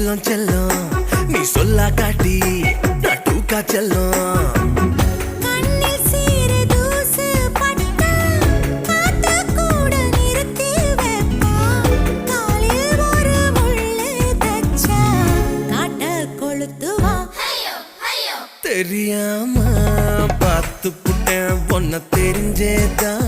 செல்லம் செல்லம் நீ சொல்லா காட்டி டூக்கா செல்லம் தெரியாம பார்த்து புட்டேன் பொண்ண தெரிஞ்சேதான்